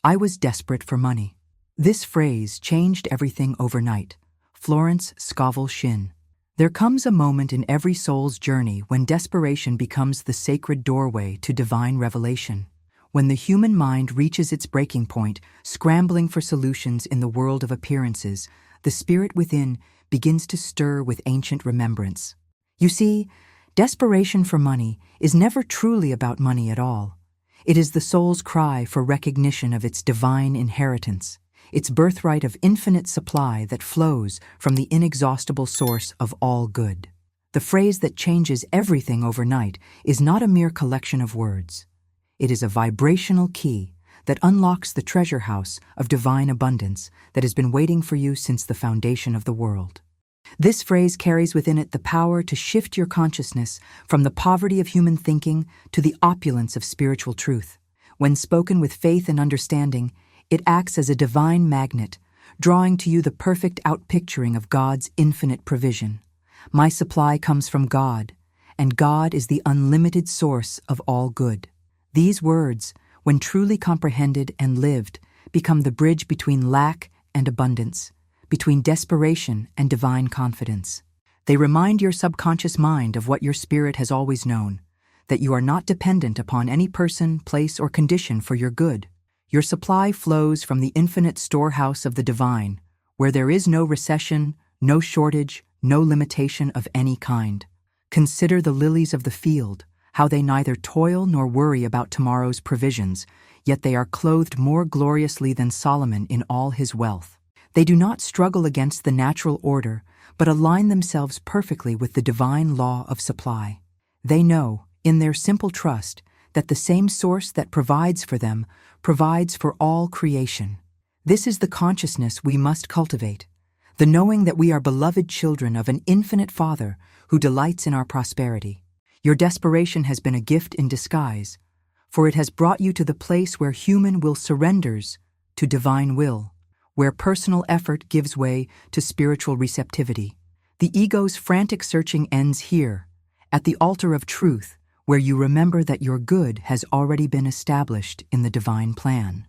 I was desperate for money. This phrase changed everything overnight. Florence Scovel Shinn. There comes a moment in every soul's journey when desperation becomes the sacred doorway to divine revelation. When the human mind reaches its breaking point, scrambling for solutions in the world of appearances, the spirit within begins to stir with ancient remembrance. You see, desperation for money is never truly about money at all. It is the soul's cry for recognition of its divine inheritance, its birthright of infinite supply that flows from the inexhaustible source of all good. The phrase that changes everything overnight is not a mere collection of words. It is a vibrational key that unlocks the treasure house of divine abundance that has been waiting for you since the foundation of the world. This phrase carries within it the power to shift your consciousness from the poverty of human thinking to the opulence of spiritual truth. When spoken with faith and understanding, it acts as a divine magnet, drawing to you the perfect outpicturing of God's infinite provision. My supply comes from God, and God is the unlimited source of all good. These words, when truly comprehended and lived, become the bridge between lack and abundance, between desperation and divine confidence. They remind your subconscious mind of what your spirit has always known, that you are not dependent upon any person, place, or condition for your good. Your supply flows from the infinite storehouse of the divine, where there is no recession, no shortage, no limitation of any kind. Consider the lilies of the field, how they neither toil nor worry about tomorrow's provisions, yet they are clothed more gloriously than Solomon in all his wealth. They do not struggle against the natural order, but align themselves perfectly with the divine law of supply. They know, in their simple trust, that the same source that provides for them provides for all creation. This is the consciousness we must cultivate, the knowing that we are beloved children of an infinite Father who delights in our prosperity. Your desperation has been a gift in disguise, for it has brought you to the place where human will surrenders to divine will, where personal effort gives way to spiritual receptivity. The ego's frantic searching ends here, at the altar of truth, where you remember that your good has already been established in the divine plan.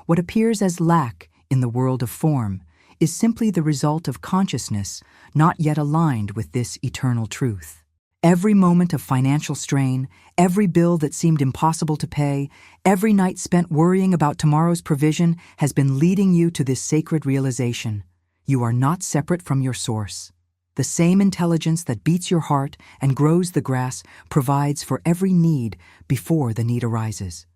What appears as lack in the world of form is simply the result of consciousness not yet aligned with this eternal truth. Every moment of financial strain, every bill that seemed impossible to pay, every night spent worrying about tomorrow's provision has been leading you to this sacred realization. You are not separate from your source. The same intelligence that beats your heart and grows the grass provides for every need before the need arises.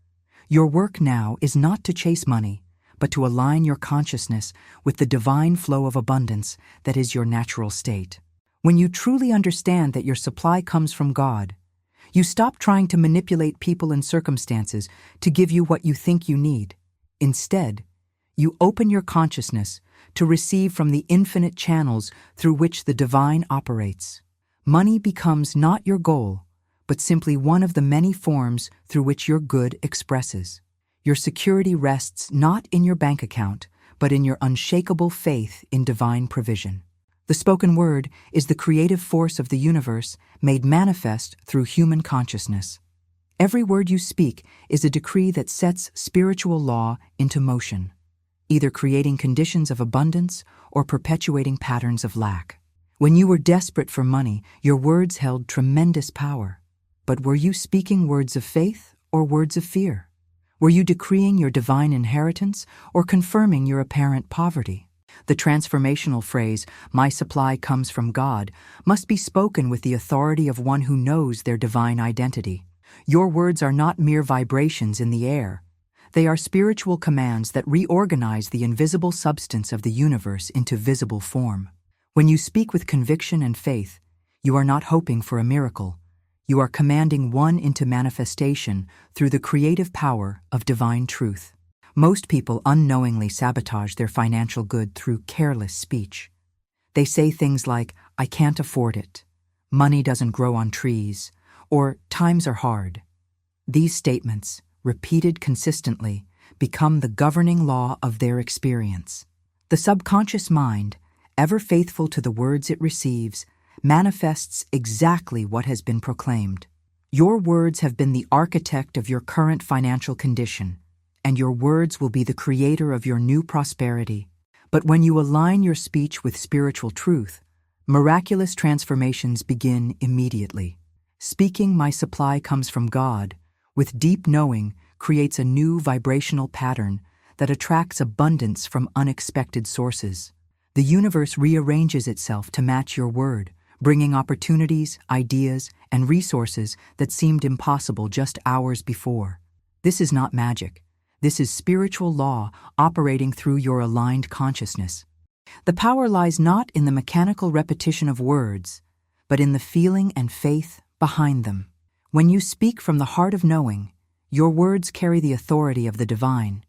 Your work now is not to chase money, but to align your consciousness with the divine flow of abundance that is your natural state. When you truly understand that your supply comes from God, you stop trying to manipulate people and circumstances to give you what you think you need. Instead, you open your consciousness to receive from the infinite channels through which the divine operates. Money becomes not your goal, but simply one of the many forms through which your good expresses. Your security rests not in your bank account, but in your unshakable faith in divine provision. The spoken word is the creative force of the universe made manifest through human consciousness. Every word you speak is a decree that sets spiritual law into motion, either creating conditions of abundance or perpetuating patterns of lack. When you were desperate for money, your words held tremendous power. But were you speaking words of faith or words of fear? Were you decreeing your divine inheritance or confirming your apparent poverty? The transformational phrase, "My supply comes from God," must be spoken with the authority of one who knows their divine identity. Your words are not mere vibrations in the air. They are spiritual commands that reorganize the invisible substance of the universe into visible form. When you speak with conviction and faith, you are not hoping for a miracle. You are commanding one into manifestation through the creative power of divine truth. Most people unknowingly sabotage their financial good through careless speech. They say things like, "I can't afford it," "Money doesn't grow on trees," or "Times are hard." These statements, repeated consistently, become the governing law of their experience. The subconscious mind, ever faithful to the words it receives, manifests exactly what has been proclaimed. Your words have been the architect of your current financial condition, and your words will be the creator of your new prosperity. But when you align your speech with spiritual truth, miraculous transformations begin immediately. Speaking "my supply comes from God" with deep knowing creates a new vibrational pattern that attracts abundance from unexpected sources. The universe rearranges itself to match your word, bringing opportunities, ideas, and resources that seemed impossible just hours before. This is not magic. This is spiritual law operating through your aligned consciousness. The power lies not in the mechanical repetition of words, but in the feeling and faith behind them. When you speak from the heart of knowing, your words carry the authority of the divine.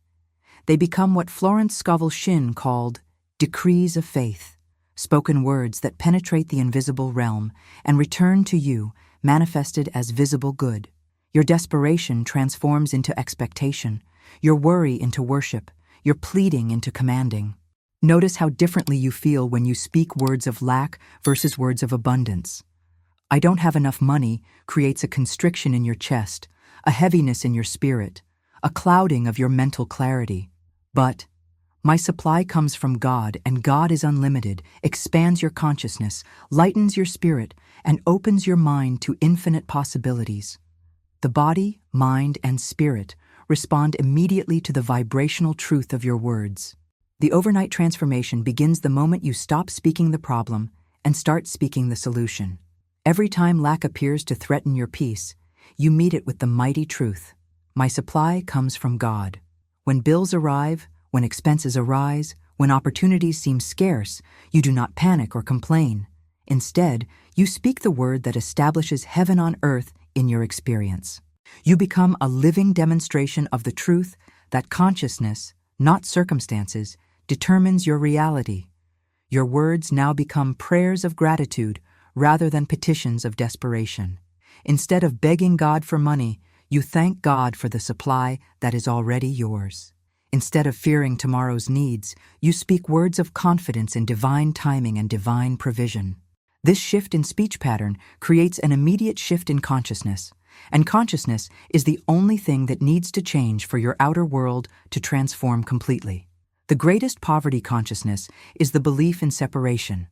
They become what Florence Scovel Shinn called decrees of faith, spoken words that penetrate the invisible realm and return to you, manifested as visible good. Your desperation transforms into expectation, your worry into worship, your pleading into commanding. Notice how differently you feel when you speak words of lack versus words of abundance. "I don't have enough money" creates a constriction in your chest, a heaviness in your spirit, a clouding of your mental clarity. But "my supply comes from God, and God is unlimited" expands your consciousness, lightens your spirit, and opens your mind to infinite possibilities. The body, mind, and spirit respond immediately to the vibrational truth of your words. The overnight transformation begins the moment you stop speaking the problem and start speaking the solution. Every time lack appears to threaten your peace, you meet it with the mighty truth: "My supply comes from God." When bills arrive, when expenses arise, when opportunities seem scarce, you do not panic or complain. Instead, you speak the word that establishes heaven on earth in your experience. You become a living demonstration of the truth that consciousness, not circumstances, determines your reality. Your words now become prayers of gratitude rather than petitions of desperation. Instead of begging God for money, you thank God for the supply that is already yours. Instead of fearing tomorrow's needs, you speak words of confidence in divine timing and divine provision. This shift in speech pattern creates an immediate shift in consciousness, and consciousness is the only thing that needs to change for your outer world to transform completely. The greatest poverty consciousness is the belief in separation,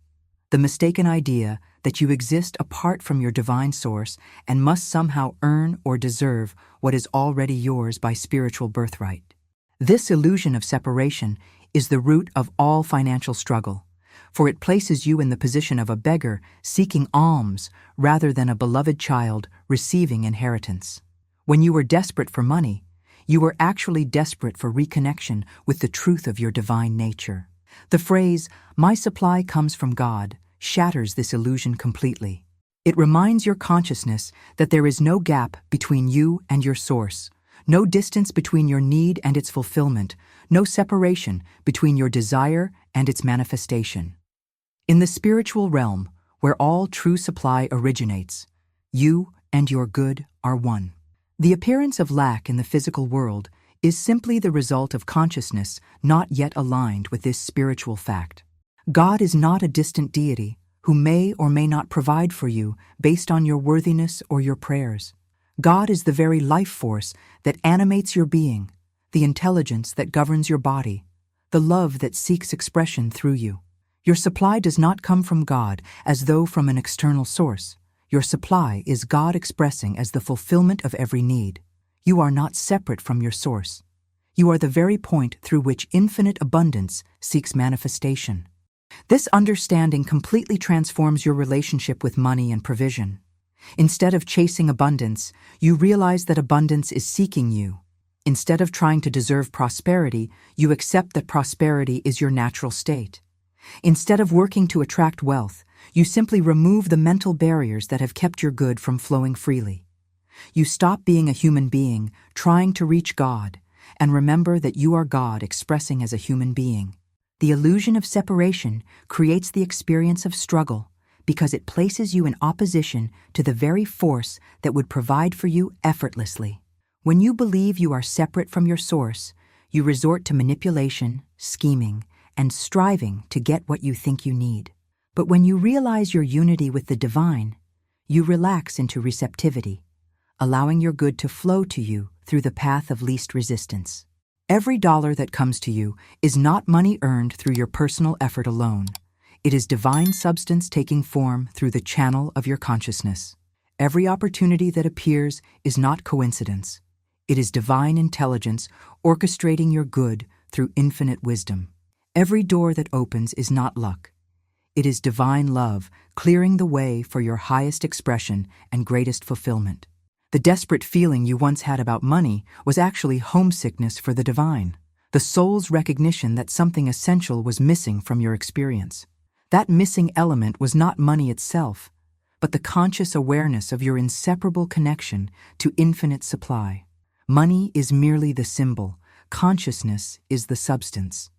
the mistaken idea that you exist apart from your divine source and must somehow earn or deserve what is already yours by spiritual birthright. This illusion of separation is the root of all financial struggle, for it places you in the position of a beggar seeking alms rather than a beloved child receiving inheritance. When you were desperate for money, you were actually desperate for reconnection with the truth of your divine nature. The phrase, "my supply comes from God," shatters this illusion completely. It reminds your consciousness that there is no gap between you and your source, no distance between your need and its fulfillment, no separation between your desire and its manifestation. In the spiritual realm, where all true supply originates, you and your good are one. The appearance of lack in the physical world is simply the result of consciousness not yet aligned with this spiritual fact. God is not a distant deity who may or may not provide for you based on your worthiness or your prayers. God is the very life force that animates your being, the intelligence that governs your body, the love that seeks expression through you. Your supply does not come from God as though from an external source. Your supply is God expressing as the fulfillment of every need. You are not separate from your source. You are the very point through which infinite abundance seeks manifestation. This understanding completely transforms your relationship with money and provision. Instead of chasing abundance, you realize that abundance is seeking you. Instead of trying to deserve prosperity, you accept that prosperity is your natural state. Instead of working to attract wealth, you simply remove the mental barriers that have kept your good from flowing freely. You stop being a human being, trying to reach God, and remember that you are God expressing as a human being. The illusion of separation creates the experience of struggle because it places you in opposition to the very force that would provide for you effortlessly. When you believe you are separate from your source, you resort to manipulation, scheming, and striving to get what you think you need. But when you realize your unity with the divine, you relax into receptivity, allowing your good to flow to you through the path of least resistance. Every dollar that comes to you is not money earned through your personal effort alone. It is divine substance taking form through the channel of your consciousness. Every opportunity that appears is not coincidence. It is divine intelligence orchestrating your good through infinite wisdom. Every door that opens is not luck. It is divine love clearing the way for your highest expression and greatest fulfillment. The desperate feeling you once had about money was actually homesickness for the divine, the soul's recognition that something essential was missing from your experience. That missing element was not money itself, but the conscious awareness of your inseparable connection to infinite supply. Money is merely the symbol, consciousness is the substance.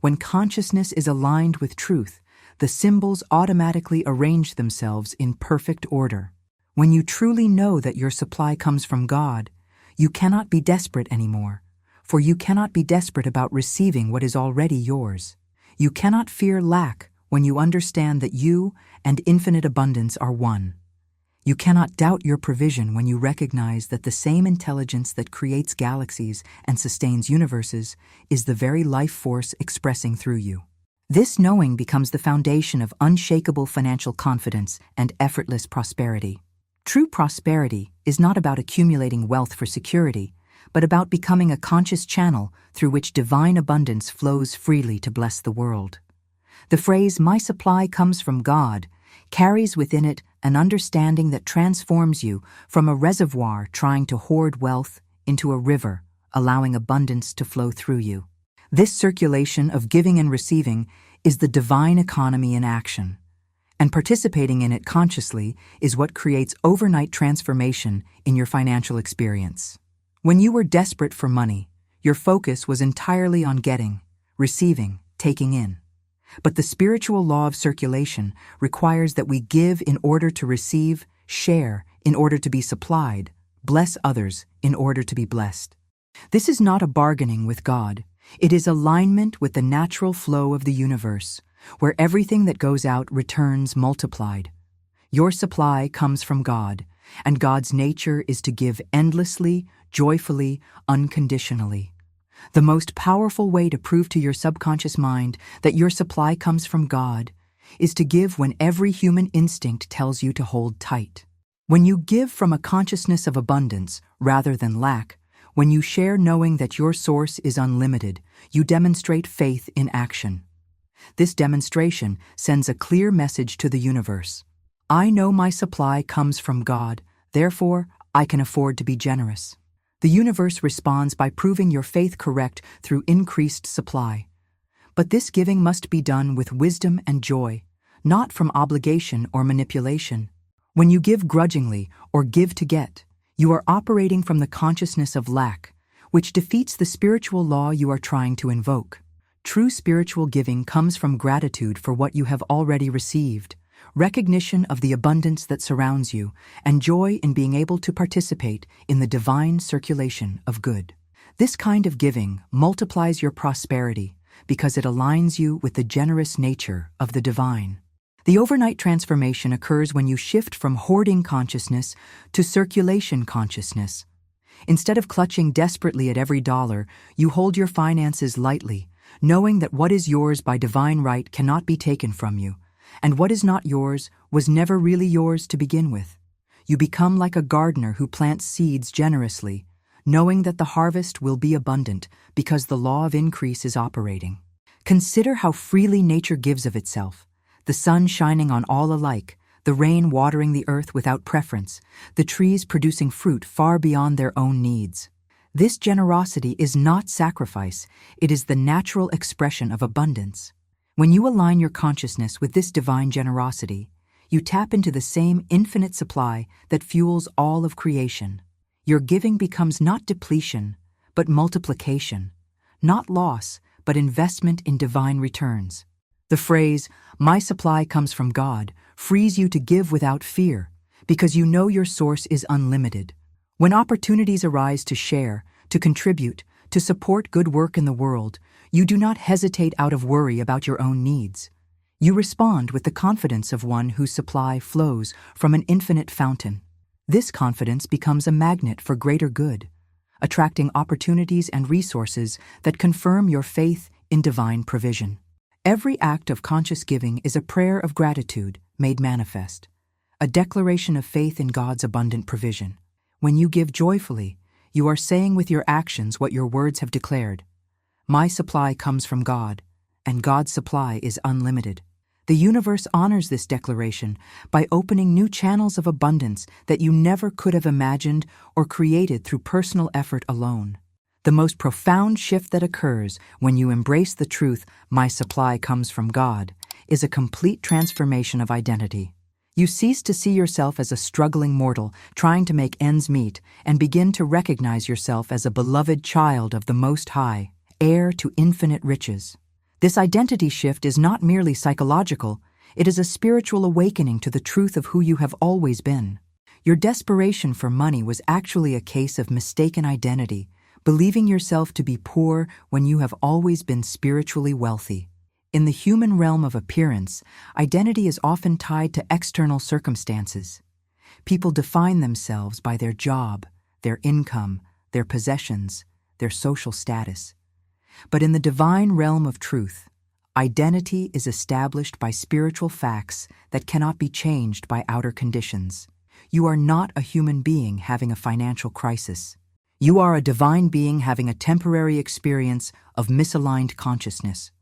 When consciousness is aligned with truth, the symbols automatically arrange themselves in perfect order. When you truly know that your supply comes from God, you cannot be desperate anymore, for you cannot be desperate about receiving what is already yours. You cannot fear lack when you understand that you and infinite abundance are one. You cannot doubt your provision when you recognize that the same intelligence that creates galaxies and sustains universes is the very life force expressing through you. This knowing becomes the foundation of unshakable financial confidence and effortless prosperity. True prosperity is not about accumulating wealth for security, but about becoming a conscious channel through which divine abundance flows freely to bless the world. The phrase, "My supply comes from God," carries within it an understanding that transforms you from a reservoir trying to hoard wealth into a river, allowing abundance to flow through you. This circulation of giving and receiving is the divine economy in action. And participating in it consciously is what creates overnight transformation in your financial experience. When you were desperate for money, your focus was entirely on getting, receiving, taking in. But the spiritual law of circulation requires that we give in order to receive, share in order to be supplied, bless others in order to be blessed. This is not a bargaining with God. It is alignment with the natural flow of the universe, where everything that goes out returns multiplied. Your supply comes from God, and God's nature is to give endlessly, joyfully, unconditionally. The most powerful way to prove to your subconscious mind that your supply comes from God is to give when every human instinct tells you to hold tight. When you give from a consciousness of abundance rather than lack, when you share knowing that your source is unlimited, you demonstrate faith in action. This demonstration sends a clear message to the universe. I know my supply comes from God, therefore I can afford to be generous. The universe responds by proving your faith correct through increased supply. But this giving must be done with wisdom and joy, not from obligation or manipulation. When you give grudgingly or give to get, you are operating from the consciousness of lack, which defeats the spiritual law you are trying to invoke. True spiritual giving comes from gratitude for what you have already received, recognition of the abundance that surrounds you, and joy in being able to participate in the divine circulation of good. This kind of giving multiplies your prosperity because it aligns you with the generous nature of the divine. The overnight transformation occurs when you shift from hoarding consciousness to circulation consciousness. Instead of clutching desperately at every dollar, you hold your finances lightly, knowing that what is yours by divine right cannot be taken from you, and what is not yours was never really yours to begin with. You become like a gardener who plants seeds generously, knowing that the harvest will be abundant because the law of increase is operating. Consider how freely nature gives of itself, the sun shining on all alike, the rain watering the earth without preference, the trees producing fruit far beyond their own needs. This generosity is not sacrifice, it is the natural expression of abundance. When you align your consciousness with this divine generosity, you tap into the same infinite supply that fuels all of creation. Your giving becomes not depletion, but multiplication, not loss, but investment in divine returns. The phrase, "My supply comes from God," frees you to give without fear, because you know your source is unlimited. When opportunities arise to share, to contribute, to support good work in the world, you do not hesitate out of worry about your own needs. You respond with the confidence of one whose supply flows from an infinite fountain. This confidence becomes a magnet for greater good, attracting opportunities and resources that confirm your faith in divine provision. Every act of conscious giving is a prayer of gratitude made manifest, a declaration of faith in God's abundant provision. When you give joyfully, you are saying with your actions what your words have declared. My supply comes from God, and God's supply is unlimited. The universe honors this declaration by opening new channels of abundance that you never could have imagined or created through personal effort alone. The most profound shift that occurs when you embrace the truth, my supply comes from God, is a complete transformation of identity. You cease to see yourself as a struggling mortal trying to make ends meet and begin to recognize yourself as a beloved child of the Most High, heir to infinite riches. This identity shift is not merely psychological, it is a spiritual awakening to the truth of who you have always been. Your desperation for money was actually a case of mistaken identity, believing yourself to be poor when you have always been spiritually wealthy. In the human realm of appearance, identity is often tied to external circumstances. People define themselves by their job, their income, their possessions, their social status. But in the divine realm of truth, identity is established by spiritual facts that cannot be changed by outer conditions. You are not a human being having a financial crisis. You are a divine being having a temporary experience of misaligned consciousness.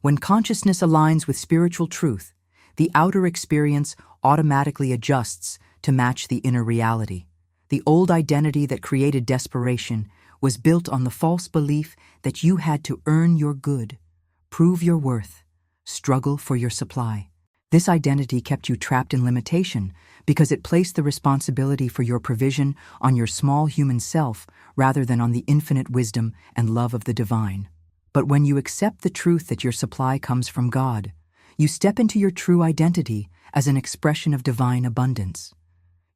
When consciousness aligns with spiritual truth, the outer experience automatically adjusts to match the inner reality. The old identity that created desperation was built on the false belief that you had to earn your good, prove your worth, struggle for your supply. This identity kept you trapped in limitation because it placed the responsibility for your provision on your small human self rather than on the infinite wisdom and love of the divine. But when you accept the truth that your supply comes from God, you step into your true identity as an expression of divine abundance.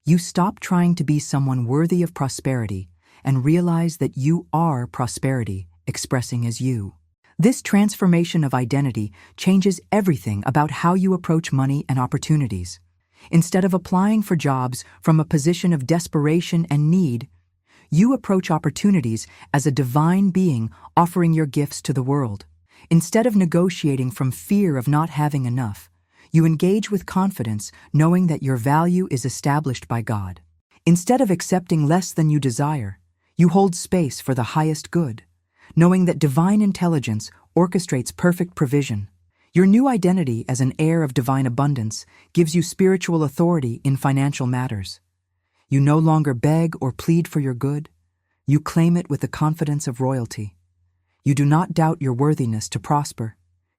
You stop trying to be someone worthy of prosperity and realize that you are prosperity expressing as you. This transformation of identity changes everything about how you approach money and opportunities. Instead of applying for jobs from a position of desperation and need, you approach opportunities as a divine being offering your gifts to the world. Instead of negotiating from fear of not having enough, you engage with confidence knowing that your value is established by God. Instead of accepting less than you desire, you hold space for the highest good, knowing that divine intelligence orchestrates perfect provision. Your new identity as an heir of divine abundance gives you spiritual authority in financial matters. You no longer beg or plead for your good. You claim it with the confidence of royalty. You do not doubt your worthiness to prosper.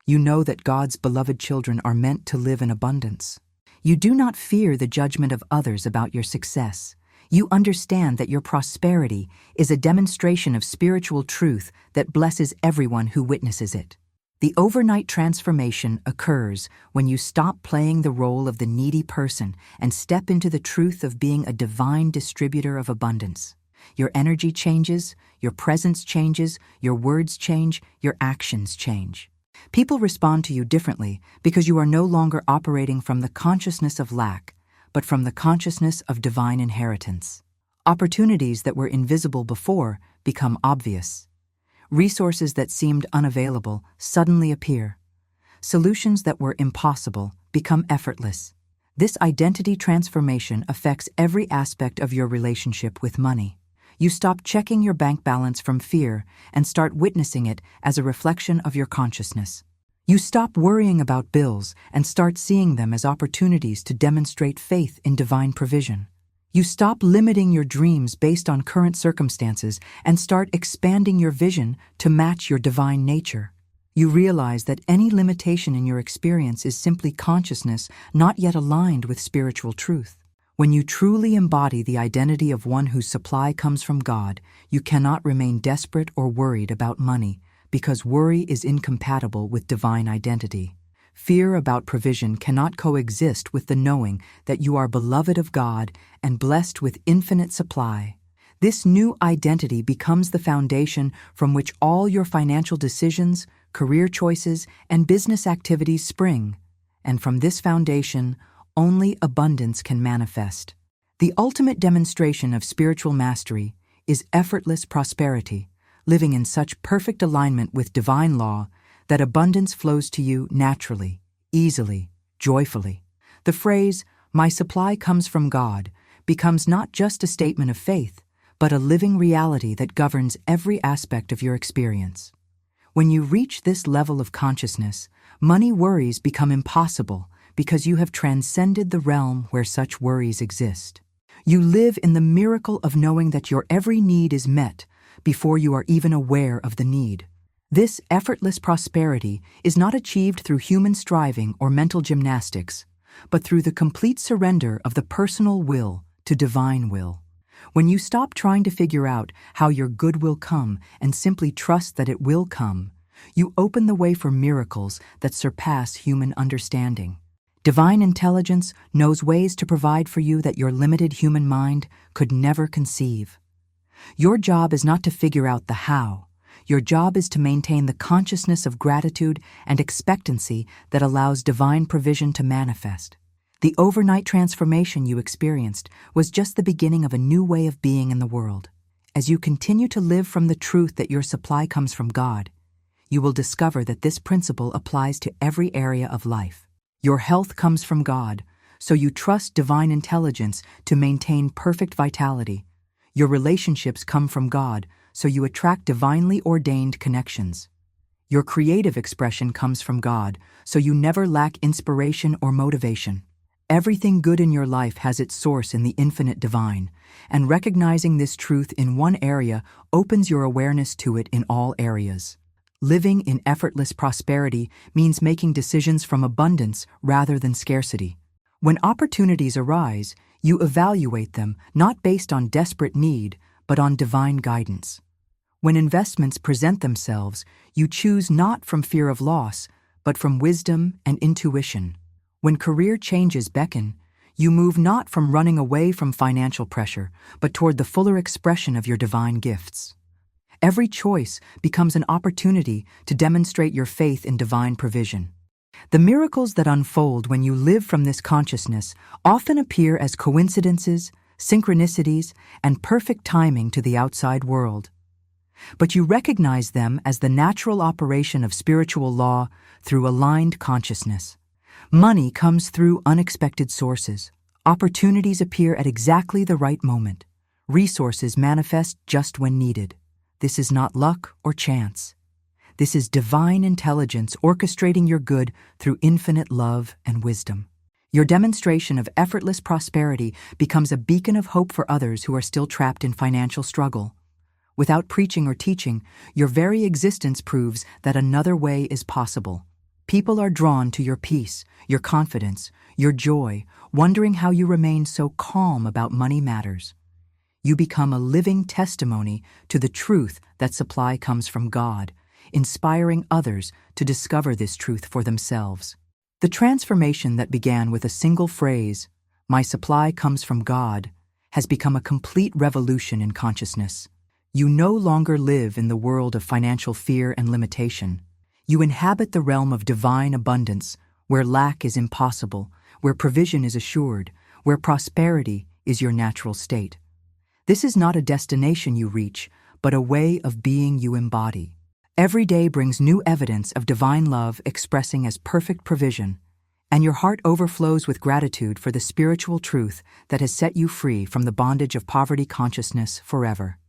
You know that God's beloved children are meant to live in abundance. You do not fear the judgment of others about your success. You understand that your prosperity is a demonstration of spiritual truth that blesses everyone who witnesses it. The overnight transformation occurs when you stop playing the role of the needy person and step into the truth of being a divine distributor of abundance. Your energy changes, your presence changes, your words change, your actions change. People respond to you differently because you are no longer operating from the consciousness of lack, but from the consciousness of divine inheritance. Opportunities that were invisible before become obvious. Resources that seemed unavailable suddenly appear. Solutions that were impossible become effortless. This identity transformation affects every aspect of your relationship with money. You stop checking your bank balance from fear and start witnessing it as a reflection of your consciousness. You stop worrying about bills and start seeing them as opportunities to demonstrate faith in divine provision. You stop limiting your dreams based on current circumstances and start expanding your vision to match your divine nature. You realize that any limitation in your experience is simply consciousness not yet aligned with spiritual truth. When you truly embody the identity of one whose supply comes from God, you cannot remain desperate or worried about money, because worry is incompatible with divine identity. Fear about provision cannot coexist with the knowing that you are beloved of God and blessed with infinite supply. This new identity becomes the foundation from which all your financial decisions, career choices, and business activities spring. And from this foundation, only abundance can manifest. The ultimate demonstration of spiritual mastery is effortless prosperity, living in such perfect alignment with divine law that abundance flows to you naturally, easily, joyfully. The phrase, "My supply comes from God," becomes not just a statement of faith, but a living reality that governs every aspect of your experience. When you reach this level of consciousness, money worries become impossible because you have transcended the realm where such worries exist. You live in the miracle of knowing that your every need is met before you are even aware of the need. This effortless prosperity is not achieved through human striving or mental gymnastics, but through the complete surrender of the personal will to divine will. When you stop trying to figure out how your good will come and simply trust that it will come, you open the way for miracles that surpass human understanding. Divine intelligence knows ways to provide for you that your limited human mind could never conceive. Your job is not to figure out the how. Your job is to maintain the consciousness of gratitude and expectancy that allows divine provision to manifest. The overnight transformation you experienced was just the beginning of a new way of being in the world. As you continue to live from the truth that your supply comes from God, you will discover that this principle applies to every area of life. Your health comes from God, so you trust divine intelligence to maintain perfect vitality. Your relationships come from God, so you attract divinely ordained connections. Your creative expression comes from God, so you never lack inspiration or motivation. Everything good in your life has its source in the infinite divine, and recognizing this truth in one area opens your awareness to it in all areas. Living in effortless prosperity means making decisions from abundance rather than scarcity. When opportunities arise, you evaluate them not based on desperate need, but on divine guidance. When investments present themselves, you choose not from fear of loss, but from wisdom and intuition. When career changes beckon, you move not from running away from financial pressure, but toward the fuller expression of your divine gifts. Every choice becomes an opportunity to demonstrate your faith in divine provision. The miracles that unfold when you live from this consciousness often appear as coincidences, synchronicities, and perfect timing to the outside world. But you recognize them as the natural operation of spiritual law through aligned consciousness. Money comes through unexpected sources. Opportunities appear at exactly the right moment. Resources manifest just when needed. This is not luck or chance. This is divine intelligence orchestrating your good through infinite love and wisdom. Your demonstration of effortless prosperity becomes a beacon of hope for others who are still trapped in financial struggle. Without preaching or teaching, your very existence proves that another way is possible. People are drawn to your peace, your confidence, your joy, wondering how you remain so calm about money matters. You become a living testimony to the truth that supply comes from God, inspiring others to discover this truth for themselves. The transformation that began with a single phrase, "My supply comes from God," has become a complete revolution in consciousness. You no longer live in the world of financial fear and limitation. You inhabit the realm of divine abundance, where lack is impossible, where provision is assured, where prosperity is your natural state. This is not a destination you reach, but a way of being you embody. Every day brings new evidence of divine love expressing as perfect provision, and your heart overflows with gratitude for the spiritual truth that has set you free from the bondage of poverty consciousness forever.